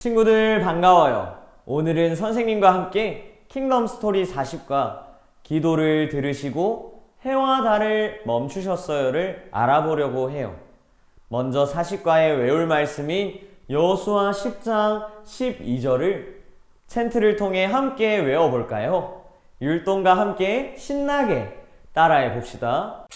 친구들 반가워요. 오늘은 선생님과 함께 킹덤 스토리 40과 기도를 들으시고 해와 달을 멈추셨어요를 알아보려고 해요. 먼저 40과의 외울 말씀인 여호수아 10장 12절을 챈트를 통해 함께 외워볼까요? 율동과 함께 신나게 따라해 봅시다.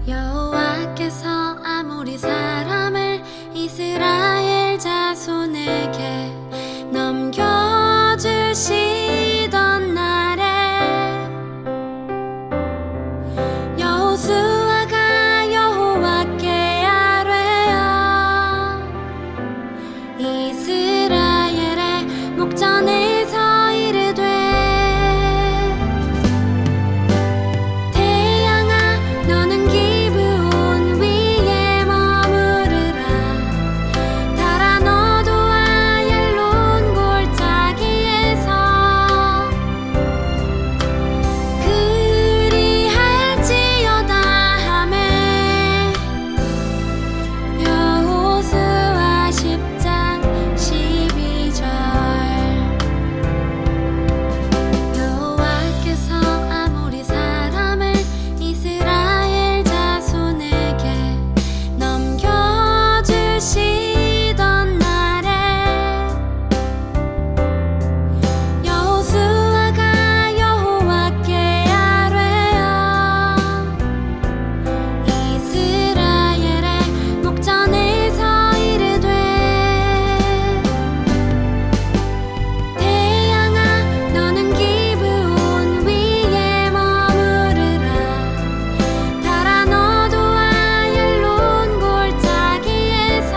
여호와께서 아모리 사람을 이스라엘 자손에게 넘겨주시던 날에 여호수아가 여호와께 아뢰어 이스라엘의 목전에서 이르되 태양아 너는 기브온 위에 머무르라 달아 너도 아얄론 골짜기에서 그리할지어다 하매 여호수아 10장 12절 여호와께서 아모리 사람을 이스라엘 자손에게 넘겨주시던 날에 여호수아가 여호와께 아뢰어 이스라엘의 목전에서 이르되 태양아 너는 기브온 위에 머무르라 달아 너도 아얄론 골짜기에서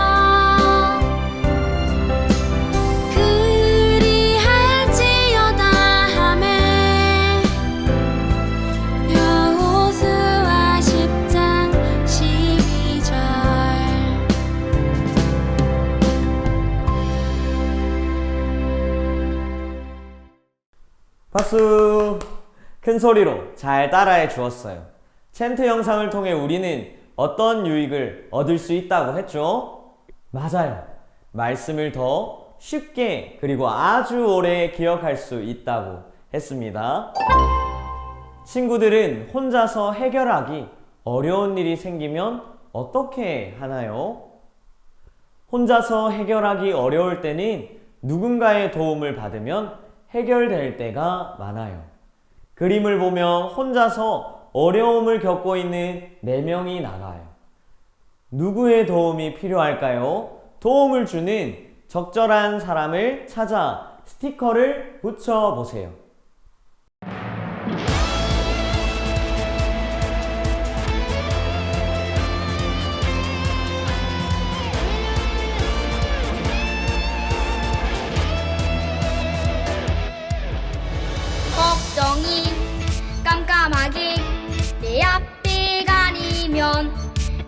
그리할지어다 하매 여호수아 10장 12절 박수! 큰 소리로 잘 따라해 주었어요. 챈트 영상을 통해 우리는 어떤 유익을 얻을 수 있다고 했죠? 맞아요. 말씀을 더 쉽게 그리고 아주 오래 기억할 수 있다고 했습니다. 친구들은 혼자서 해결하기 어려운 일이 생기면 어떻게 하나요? 혼자서 해결하기 어려울 때는 누군가의 도움을 받으면 해결될 때가 많아요. 그림을 보면 혼자서 어려움을 겪고 있는 4명이 나와요. 누구의 도움이 필요할까요? 도움을 주는 적절한 사람을 찾아 스티커를 붙여보세요. 걱정이 깜깜하게 내 앞에 가리면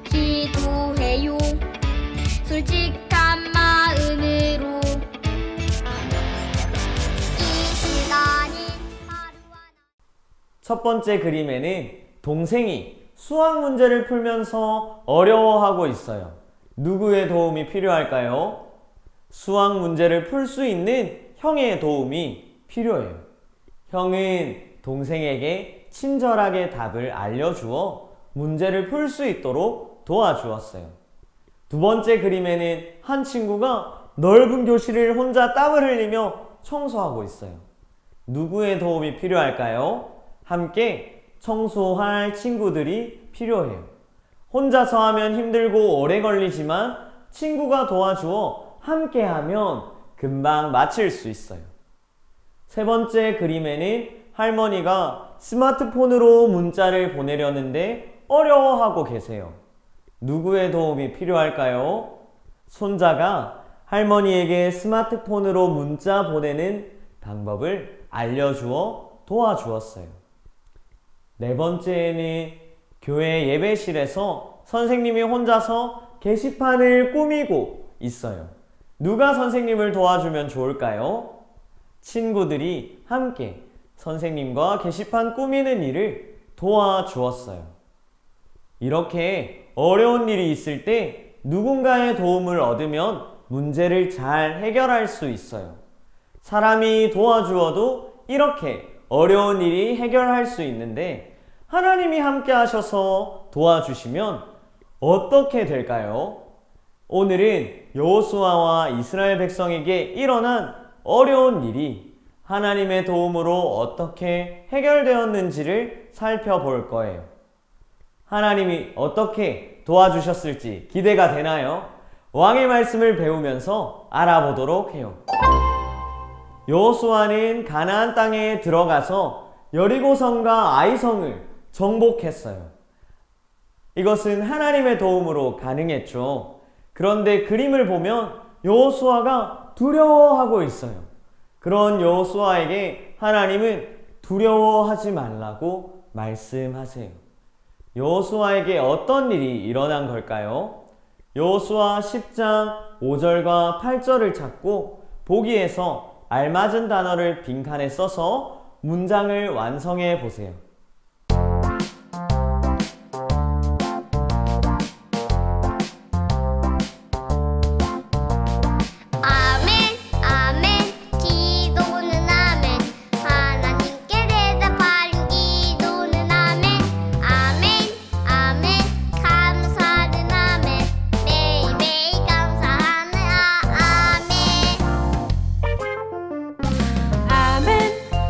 기도해요 솔직한 마음으로 이 시간이 하루하나 첫 번째 그림에는 동생이 수학 문제를 풀면서 어려워하고 있어요. 누구의 도움이 필요할까요? 수학 문제를 풀 수 있는 형의 도움이 필요해요. 형은 동생에게 친절하게 답을 알려주어 문제를 풀 수 있도록 도와주었어요. 두 번째 그림에는 한 친구가 넓은 교실을 혼자 땀을 흘리며 청소하고 있어요. 누구의 도움이 필요할까요? 함께 청소할 친구들이 필요해요. 혼자서 하면 힘들고 오래 걸리지만 친구가 도와주어 함께 하면 금방 마칠 수 있어요. 세 번째 그림에는 할머니가 스마트폰으로 문자를 보내려는데 어려워하고 계세요. 누구의 도움이 필요할까요? 손자가 할머니에게 스마트폰으로 문자 보내는 방법을 알려주어 도와주었어요. 네 번째에는 교회 예배실에서 선생님이 혼자서 게시판을 꾸미고 있어요. 누가 선생님을 도와주면 좋을까요? 친구들이 함께 선생님과 게시판 꾸미는 일을 도와주었어요. 이렇게 어려운 일이 있을 때 누군가의 도움을 얻으면 문제를 잘 해결할 수 있어요. 사람이 도와주어도 이렇게 어려운 일이 해결할 수 있는데 하나님이 함께 하셔서 도와주시면 어떻게 될까요? 오늘은 여호수아와 이스라엘 백성에게 일어난 어려운 일이 하나님의 도움으로 어떻게 해결되었는지를 살펴볼 거예요. 하나님이 어떻게 도와주셨을지 기대가 되나요? 왕의 말씀을 배우면서 알아보도록 해요. 여호수아는 가나안 땅에 들어가서 여리고성과 아이성을 정복했어요. 이것은 하나님의 도움으로 가능했죠. 그런데 그림을 보면 여호수아가 두려워하고 있어요. 그런 여호수아에게 하나님은 두려워하지 말라고 말씀하세요. 여호수아에게 어떤 일이 일어난 걸까요? 여호수아 10장 5절과 8절을 찾고 보기에서 알맞은 단어를 빈칸에 써서 문장을 완성해 보세요. 아멘 아멘 기도는 아멘 하나님께 대답하는 기도는 아멘 아멘 아멘 감사는 아멘 매일매일 감사하는 아멘 아멘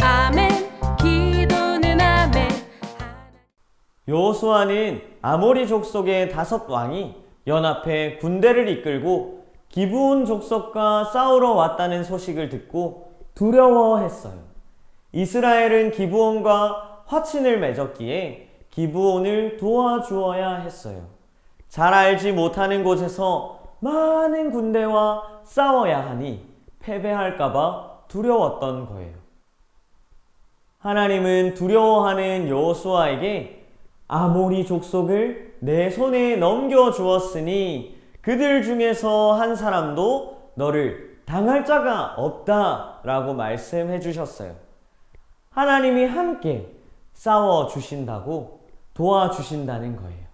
아멘 기도는 아멘. 여호수아는 아모리 족속의 5왕이 연합해 군대를 이끌고 기브온 족속과 싸우러 왔다는 소식을 듣고 두려워했어요. 이스라엘은 기브온과 화친을 맺었기에 기브온을 도와주어야 했어요. 잘 알지 못하는 곳에서 많은 군대와 싸워야 하니 패배할까봐 두려웠던 거예요. 하나님은 두려워하는 여호수아에게 아모리 족속을 내 손에 넘겨주었으니 그들 중에서 한 사람도 너를 당할 자가 없다 라고 말씀해 주셨어요. 하나님이 함께 싸워주신다고 도와주신다는 거예요.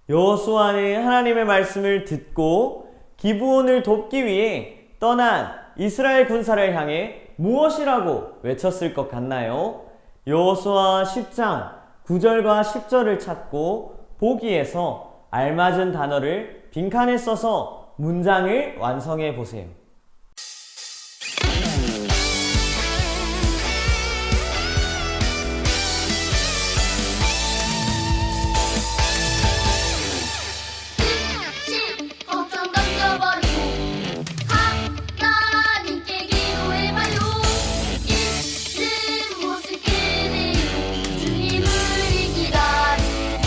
여호수아는 하나님의 말씀을 듣고 기브온을 돕기 위해 떠난 이스라엘 군사를 향해 무엇이라고 외쳤을 것 같나요? 여호수아 10장 9절과 10절을 찾고 보기에서 알맞은 단어를 빈칸에 써서 문장을 완성해 보세요. 걱정 던져버리고 하나님께 기도해봐요. 있는 모습 그대로 주님을 기다리고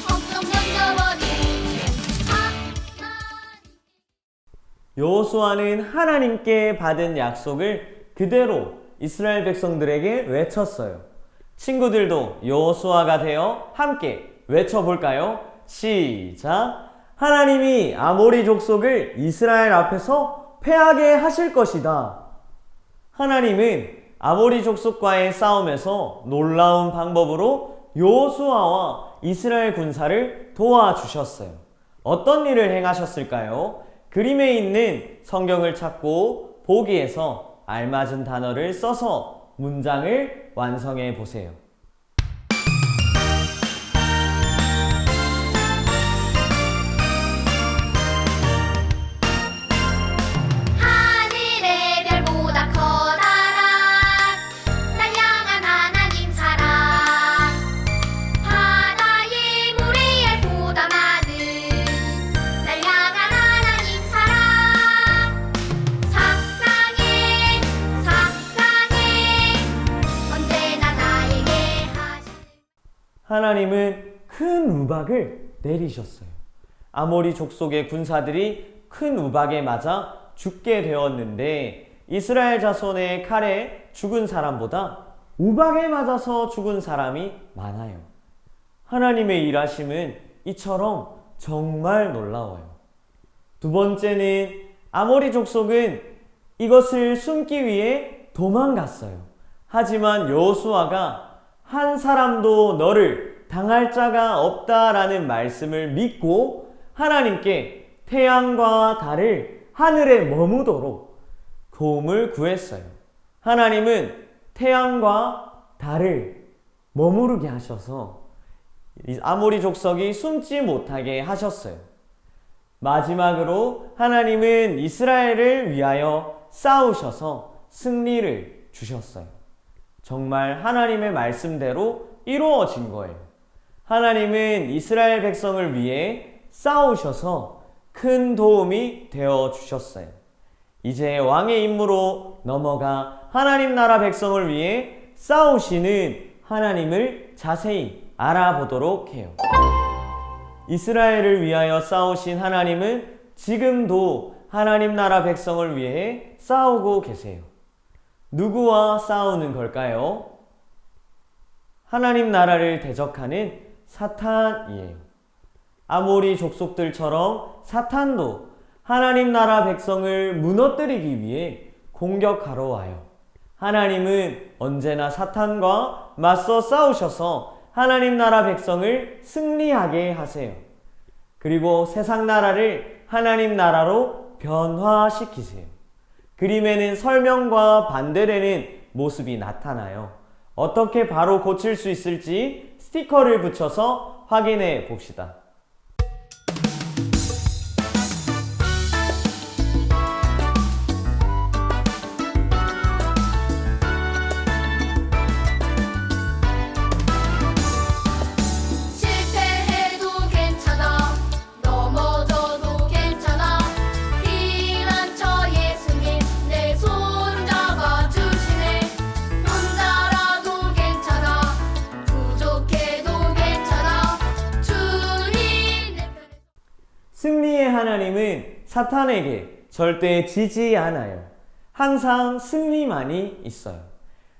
걱정 던져버리고 여호수아는 하나님께 받은 약속을 그대로 이스라엘 백성들에게 외쳤어요. 친구들도 여호수아가 되어 함께 외쳐볼까요? 시작! 하나님이 아모리 족속을 이스라엘 앞에서 패하게 하실 것이다. 하나님은 아모리 족속과의 싸움에서 놀라운 방법으로 여호수아와 이스라엘 군사를 도와주셨어요. 어떤 일을 행하셨을까요? 그림에 있는 성경을 찾고 보기에서 알맞은 단어를 써서 문장을 완성해 보세요. 하늘의 별보다 커다란 날 향한 하나님 사랑 바다의 모래알보다 많은 날 향한 하나님 사랑 사랑해 언제나 나에게 하시는 하나님은 큰 우박을 내리셨어요. 아모리 족속의 군사들이 큰 우박에 맞아 죽게 되었는데 이스라엘 자손의 칼에 죽은 사람보다 우박에 맞아서 죽은 사람이 많아요. 하나님의 일하심은 이처럼 정말 놀라워요. 두 번째는 아모리 족속은 이것을 숨기 위해 도망갔어요. 하지만 여호수아가 한 사람도 너를 당할 자가 없다라는 말씀을 믿고 하나님께 태양과 달을 하늘에 머무도록 도움을 구했어요. 하나님은 태양과 달을 머무르게 하셔서 아모리 족속이 숨지 못하게 하셨어요. 마지막으로 하나님은 이스라엘을 위하여 싸우셔서 승리를 주셨어요. 정말 하나님의 말씀대로 이루어진 거예요. 하나님은 이스라엘 백성을 위해 싸우셔서 큰 도움이 되어 주셨어요. 이제 왕의 임무로 넘어가 하나님 나라 백성을 위해 싸우시는 하나님을 자세히 알아보도록 해요. 이스라엘을 위하여 싸우신 하나님은 지금도 하나님 나라 백성을 위해 싸우고 계세요. 누구와 싸우는 걸까요? 하나님 나라를 대적하는 사탄이에요. 아모리 족속들처럼 사탄도 하나님 나라 백성을 무너뜨리기 위해 공격하러 와요. 하나님은 언제나 사탄과 맞서 싸우셔서 하나님 나라 백성을 승리하게 하세요. 그리고 세상 나라를 하나님 나라로 변화시키세요. 그림에는 설명과 반대되는 모습이 나타나요. 어떻게 바로 고칠 수 있을지 스티커를 붙여서 확인해 봅시다. 실패해도 괜찮아 넘어져도 괜찮아 피난처 예수님 내 손 잡아주시네 혼자라도 괜찮아 부족해도 괜찮아 주님 내 편에 승리의 하나님은 사탄에게 절대 지지 않아요. 항상 승리만이 있어요.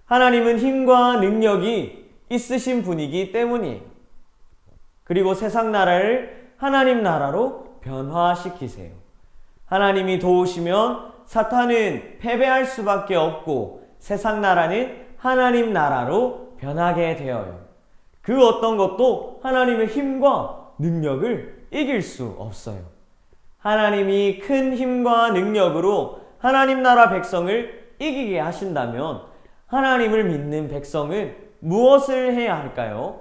하나님은 힘과 능력이 있으신 분이기 때문이에요. 그리고 세상 나라를 하나님 나라로 변화시키세요. 하나님이 도우시면 사탄은 패배할 수밖에 없고 세상 나라는 하나님 나라로 변하게 되어요. 그 어떤 것도 하나님의 힘과 능력을 이길 수 없어요. 하나님이 큰 힘과 능력으로 하나님 나라 백성을 이기게 하신다면 하나님을 믿는 백성은 무엇을 해야 할까요?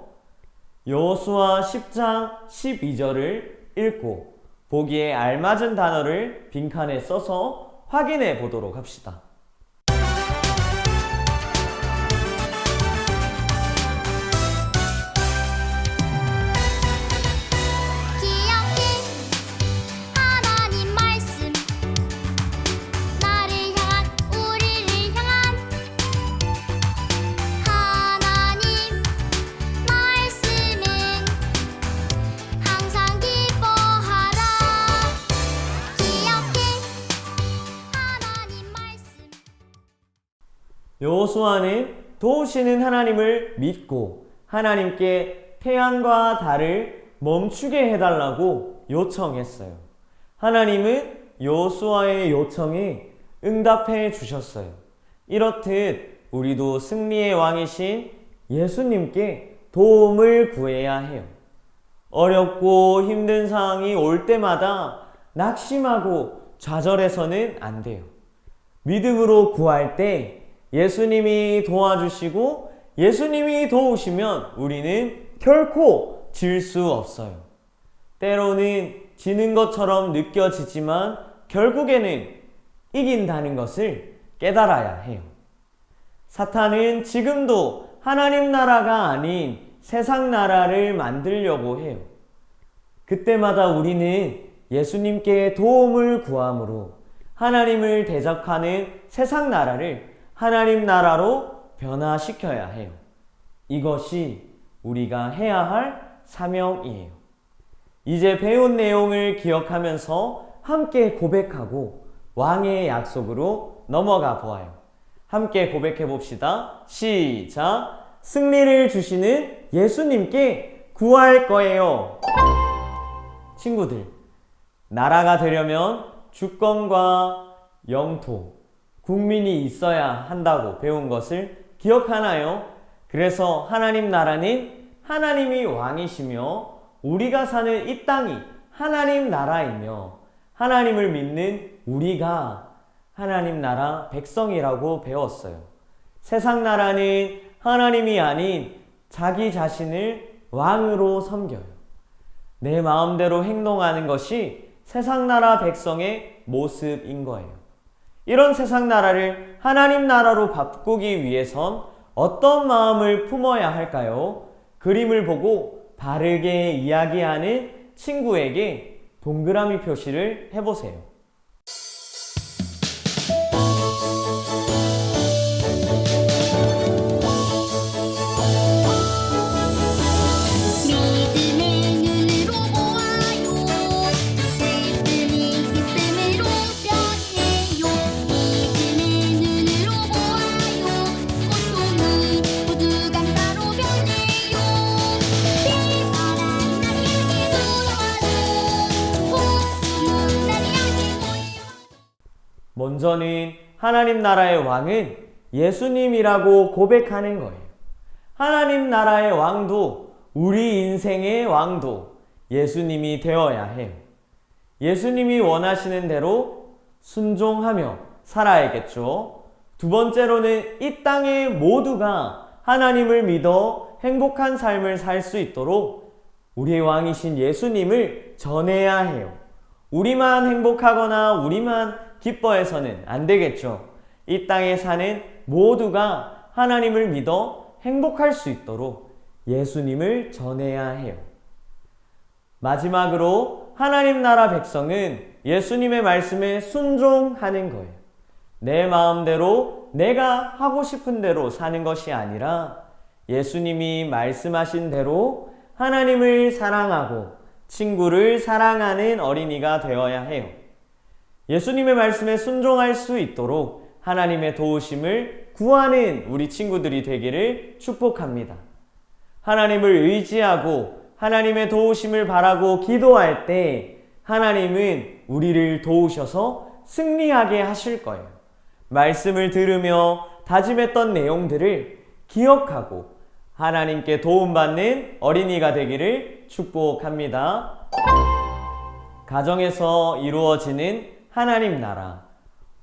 여호수아 10장 12절을 읽고 보기에 알맞은 단어를 빈칸에 써서 확인해 보도록 합시다. 기억해 하나님 말씀 나를 향한 우리를 향한 하나님 말씀은 항상 기뻐하라 기억해 하나님 말씀 여호수아는 도우시는 하나님을 믿고 하나님께 태양과 달을 멈추게 해달라고 요청했어요. 하나님은 여호수아의 요청에 응답해 주셨어요. 이렇듯 우리도 승리의 왕이신 예수님께 도움을 구해야 해요. 어렵고 힘든 상황이 올 때마다 낙심하고 좌절해서는 안 돼요. 믿음으로 구할 때 예수님이 도와주시고 예수님이 도우시면 우리는 결코 질 수 없어요. 때로는 지는 것처럼 느껴지지만 결국에는 이긴다는 것을 깨달아야 해요. 사탄은 지금도 하나님 나라가 아닌 세상 나라를 만들려고 해요. 그때마다 우리는 예수님께 도움을 구함으로 하나님을 대적하는 세상 나라를 하나님 나라로 변화시켜야 해요. 이것이 우리가 해야 할 사명이에요. 이제 배운 내용을 기억하면서 함께 고백하고 왕의 약속으로 넘어가 보아요. 함께 고백해 봅시다. 시작! 승리를 주시는 예수님께 구할 거예요. 친구들, 나라가 되려면 주권과 영토, 국민이 있어야 한다고 배운 것을 기억하나요? 그래서 하나님 나라는 하나님이 왕이시며 우리가 사는 이 땅이 하나님 나라이며 하나님을 믿는 우리가 하나님 나라 백성이라고 배웠어요. 세상 나라는 하나님이 아닌 자기 자신을 왕으로 섬겨요. 내 마음대로 행동하는 것이 세상 나라 백성의 모습인 거예요. 이런 세상 나라를 하나님 나라로 바꾸기 위해선 어떤 마음을 품어야 할까요? 그림을 보고 바르게 이야기하는 친구에게 동그라미 표시를 해보세요. 믿음의 눈으로 보아요. 슬픔이 기쁨으로 변해요. 믿음의 눈으로 보아요. 고통이 모두 감사로 변해요. 비바람 나에게 돌아와요. 봄은 나를 향해 보여. 먼저는 하나님 나라의 왕은 예수님이라고 고백하는 거예요. 하나님 나라의 왕도 우리 인생의 왕도 예수님이 되어야 해요. 예수님이 원하시는 대로 순종하며 살아야겠죠. 두 번째로는 이 땅의 모두가 하나님을 믿어 행복한 삶을 살 수 있도록 우리의 왕이신 예수님을 전해야 해요. 우리만 행복하거나 우리만 기뻐해서는 안 되겠죠. 이 땅에 사는 모두가 하나님을 믿어 행복할 수 있도록 예수님을 전해야 해요. 마지막으로 하나님 나라 백성은 예수님의 말씀에 순종하는 거예요. 내 마음대로 내가 하고 싶은 대로 사는 것이 아니라 예수님이 말씀하신 대로 하나님을 사랑하고 친구를 사랑하는 어린이가 되어야 해요. 예수님의 말씀에 순종할 수 있도록 하나님의 도우심을 구하는 우리 친구들이 되기를 축복합니다. 하나님을 의지하고 하나님의 도우심을 바라고 기도할 때 하나님은 우리를 도우셔서 승리하게 하실 거예요. 말씀을 들으며 다짐했던 내용들을 기억하고 하나님께 도움받는 어린이가 되기를 축복합니다. 가정에서 이루어지는 하나님 나라,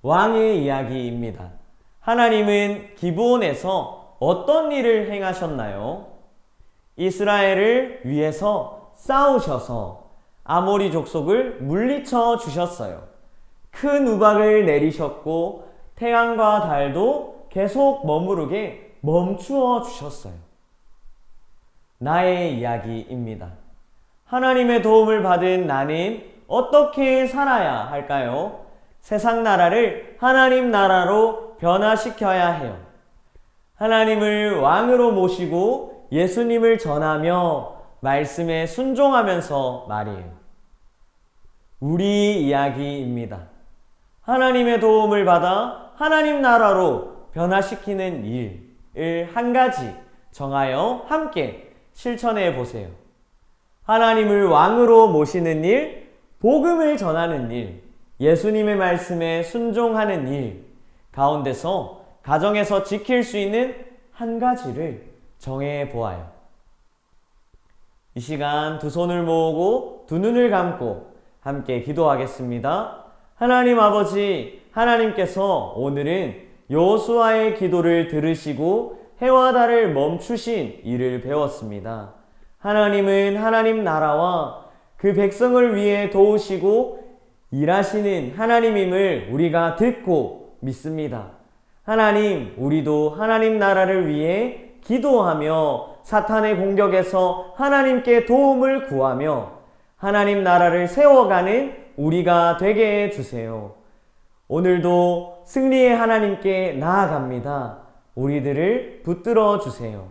왕의 이야기입니다. 하나님은 기브온에서 어떤 일을 행하셨나요? 이스라엘을 위해서 싸우셔서 아모리 족속을 물리쳐 주셨어요. 큰 우박을 내리셨고 태양과 달도 계속 머무르게 멈추어 주셨어요. 나의 이야기입니다. 하나님의 도움을 받은 나는 어떻게 살아야 할까요? 세상 나라를 하나님 나라로 변화시켜야 해요. 하나님을 왕으로 모시고 예수님을 전하며 말씀에 순종하면서 말이에요. 우리 이야기입니다. 하나님의 도움을 받아 하나님 나라로 변화시키는 일을 한 가지 정하여 함께 실천해 보세요. 하나님을 왕으로 모시는 일, 복음을 전하는 일, 예수님의 말씀에 순종하는 일 가운데서 가정에서 지킬 수 있는 한 가지를 정해 보아요. 이 시간 두 손을 모으고 두 눈을 감고 함께 기도하겠습니다. 하나님 아버지, 하나님께서 오늘은 여호수아의 기도를 들으시고 해와 달을 멈추신 일을 배웠습니다. 하나님은 하나님 나라와 그 백성을 위해 도우시고 일하시는 하나님임을 우리가 듣고 믿습니다. 하나님, 우리도 하나님 나라를 위해 기도하며 사탄의 공격에서 하나님께 도움을 구하며 하나님 나라를 세워가는 우리가 되게 해주세요. 오늘도 승리의 하나님께 나아갑니다. 우리들을 붙들어 주세요.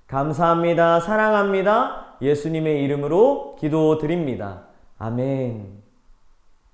감사합니다. 사랑합니다. 예수님의 이름으로 기도드립니다. 아멘.